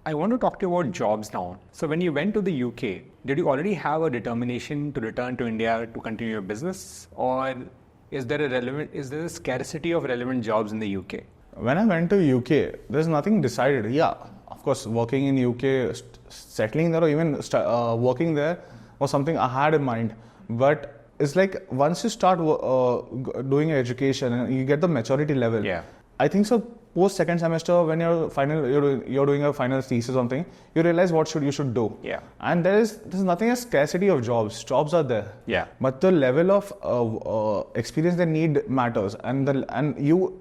I want to talk to you about jobs now. So when you went to the UK, did you already have a determination to return to India to continue your business, or is there a scarcity of relevant jobs in the UK? When I went to UK, there's nothing decided. Yeah, of course, working in UK, settling there, or even working there was something I had in mind. But it's like once you start doing your education and you get the maturity level. Yeah. I think so. Post second semester, when you're doing a final thesis or something, you realize what you should do. Yeah. And there's nothing as scarcity of jobs. Jobs are there. Yeah. But the level of experience they need matters, and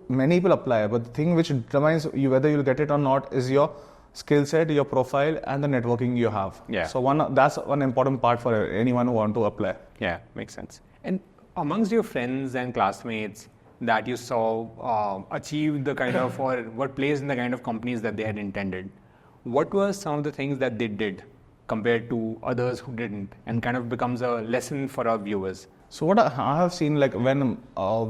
many people apply. But the thing which determines you whether you'll get it or not is your skill set, your profile, and the networking you have. Yeah. So that's one important part for anyone who want to apply. Yeah, makes sense. And amongst your friends and classmates that you saw achieve the kind of, or were placed in the kind of companies that they had intended, what were some of the things that they did compared to others who didn't, and kind of becomes a lesson for our viewers? So what I have seen, like when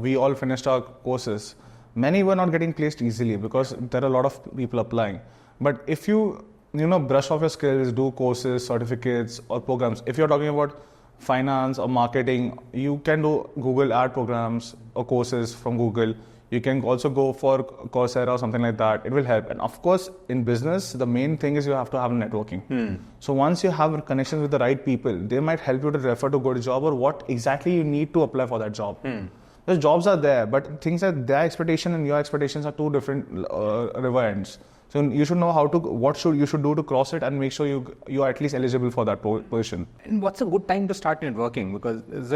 we all finished our courses, many were not getting placed easily because there are a lot of people applying. But if you brush off your skills, do courses, certificates or programs, if you're talking about finance or marketing, you can do Google ad programs or courses from Google. You can also go for Coursera or something like that. It will help. And of course, in business, the main thing is you have to have networking. So once you have connections with the right people, they might help you to refer to a good job or what exactly you need to apply for that job. Because jobs are there, but things like their expectation and your expectations are two different river ends. So you should know what you should do to cross it and make sure you are at least eligible for that position. And what's a good time to start networking? Because is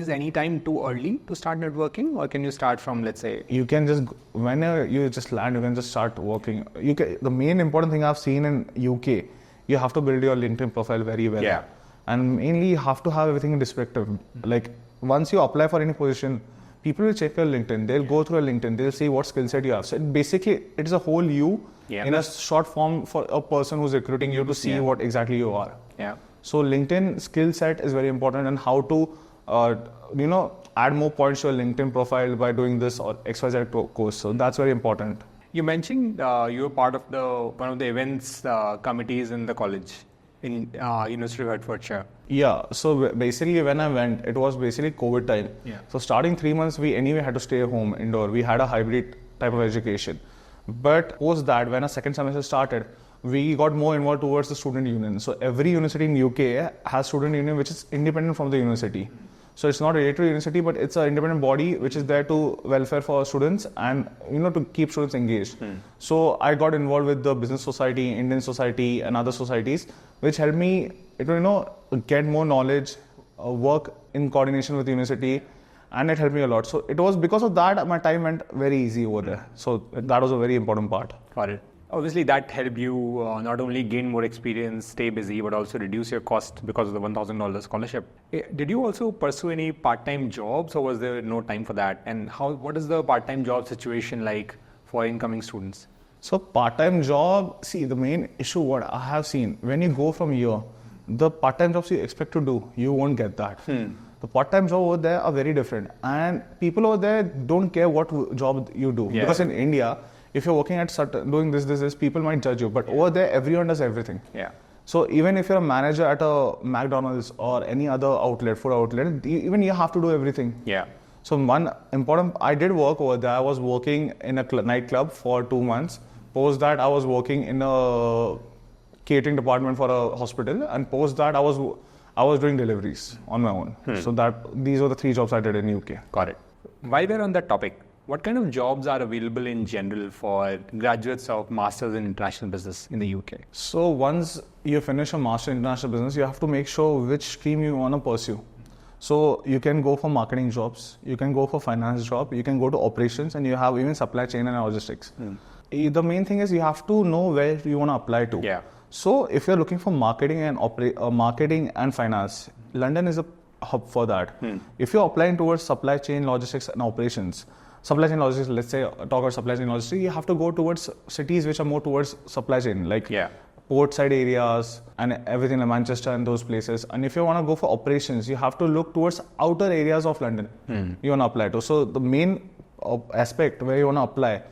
any time too early to start networking, or can you start from, let's say? You can just whenever you just land, you can just start working. The main important thing I've seen in UK, you have to build your LinkedIn profile very well. Yeah. And mainly you have to have everything in perspective. Like once you apply for any position, people will check your LinkedIn. They'll go through your LinkedIn. They'll see what skill set you have. So it is a whole you in a short form for a person who's recruiting you to see what exactly you are. Yeah. So LinkedIn skill set is very important, and how to add more points to your LinkedIn profile by doing this or XYZ course. So that's very important. You mentioned you were part of one of the events committees in the college in University of Hertfordshire. Yeah, so basically when I went, it was basically COVID time. Yeah. So starting 3 months, we anyway had to stay home indoor. We had a hybrid type of education. But post that, when our second semester started, we got more involved towards the student union. So every university in UK has student union which is independent from the university. So it's not related to university, but it's an independent body which is there to welfare for students and to keep students engaged. So I got involved with the business society, Indian society, and other societies, which helped me get more knowledge, work in coordination with the university, and it helped me a lot. So it was because of that my time went very easy over there. So that was a very important part. Got it. Obviously, that helped you not only gain more experience, stay busy, but also reduce your cost because of the $1,000 scholarship. Did you also pursue any part-time jobs, or was there no time for that? And what is the part-time job situation like for incoming students? So part-time job, see, the main issue what I have seen, when you go from here, the part-time jobs you expect to do, you won't get that. The part-time job over there are very different. And people over there don't care what job you do. Yeah. Because in India, if you're working at doing this, people might judge you. But over there, everyone does everything. Yeah. So even if you're a manager at a McDonald's or any other food outlet, even you have to do everything. Yeah. So I did work over there. I was working in a nightclub for 2 months. Post that, I was working in a catering department for a hospital. And post that, I was doing deliveries on my own. So these were the 3 jobs I did in UK. Got it. While we're on that topic, what kind of jobs are available in general for graduates of Masters in International Business in the UK? So once you finish a Master in International Business, you have to make sure which stream you want to pursue. So you can go for marketing jobs, you can go for finance job, you can go to operations, and you have even supply chain and logistics. The main thing is you have to know where you want to apply to. Yeah. So if you're looking for marketing and finance, London is a hub for that. If you're applying towards supply chain, logistics and operations, let's say talk about supply chain logistics, you have to go towards cities which are more towards supply chain, like port side areas and everything like Manchester and those places. And if you want to go for operations, you have to look towards outer areas of London you want to apply to. So the main aspect where you want to apply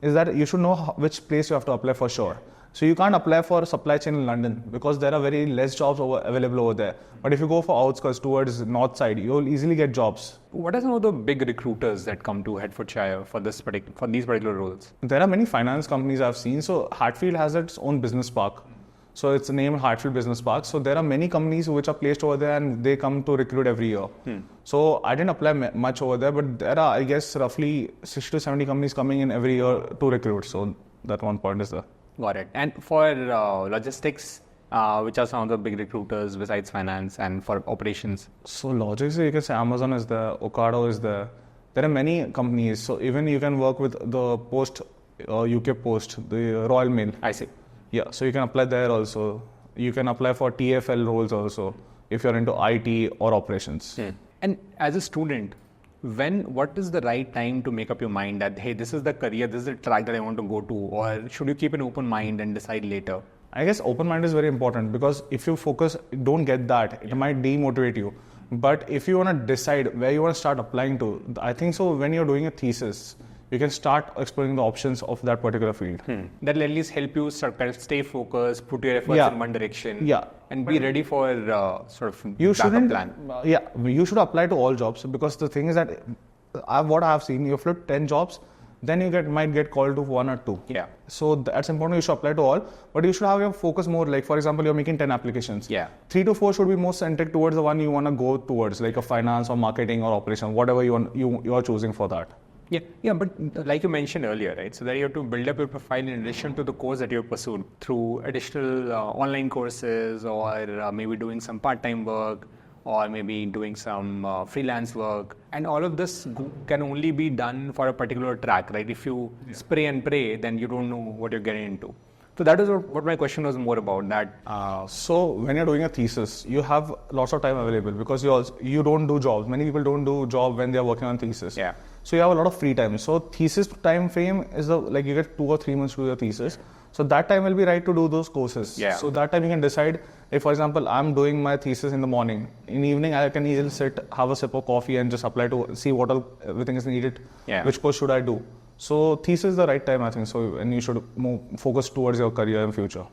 is that you should know which place you have to apply for sure. So you can't apply for supply chain in London because there are very less jobs available over there. But if you go for outskirts towards north side, you'll easily get jobs. What are some of the big recruiters that come to Hertfordshire for these particular roles? There are many finance companies I've seen. So Hatfield has its own business park. So it's named Hatfield Business Park. So there are many companies which are placed over there and they come to recruit every year. So I didn't apply much over there, but there are, I guess, roughly 60 to 70 companies coming in every year to recruit. So that one point is there. Got it. And for logistics, which are some of the big recruiters besides finance and for operations? So logistics, you can say Amazon is there, Ocado is there. There are many companies. So even you can work with the Post, UK Post, the Royal Mail. I see. Yeah, so you can apply there also. You can apply for TFL roles also if you're into IT or operations. And as a student, what is the right time to make up your mind that, hey, this is the career, this is the track that I want to go to, or should you keep an open mind and decide later? I guess open mind is very important because if you don't get that, it might demotivate you. But if you want to decide where you want to start applying to, I think so when you're doing a thesis, you can start exploring the options of that particular field. That will at least help you stay focused, put your efforts in one direction, and be ready for you backup plan. You should apply to all jobs because the thing is that what I have seen, you flip 10 jobs, then you might get called to 1 or 2. Yeah. So that's important. You should apply to all, but you should have your focus more. Like for example, you're making 10 applications. 3 to 4 should be more centric towards the one you want to go towards, like a finance or marketing or operation, whatever you are choosing for that. Yeah, but like you mentioned earlier, right? So that you have to build up your profile in addition to the course that you've pursued through additional online courses or maybe doing some part-time work or maybe doing some freelance work. And all of this can only be done for a particular track, right? If you spray and pray, then you don't know what you're getting into. So that is what my question was more about. That. So when you're doing a thesis, you have lots of time available because you don't do jobs. Many people don't do job when they're working on thesis. Yeah. So you have a lot of free time. So thesis time frame is like you get 2 or 3 months to do your thesis. So that time will be right to do those courses. Yeah. So that time you can decide, if for example, I'm doing my thesis in the morning. In the evening, I can easily sit, have a sip of coffee and just apply to see everything is needed. Yeah. Which course should I do? So thesis is the right time, I think. So and you should focus towards your career in future.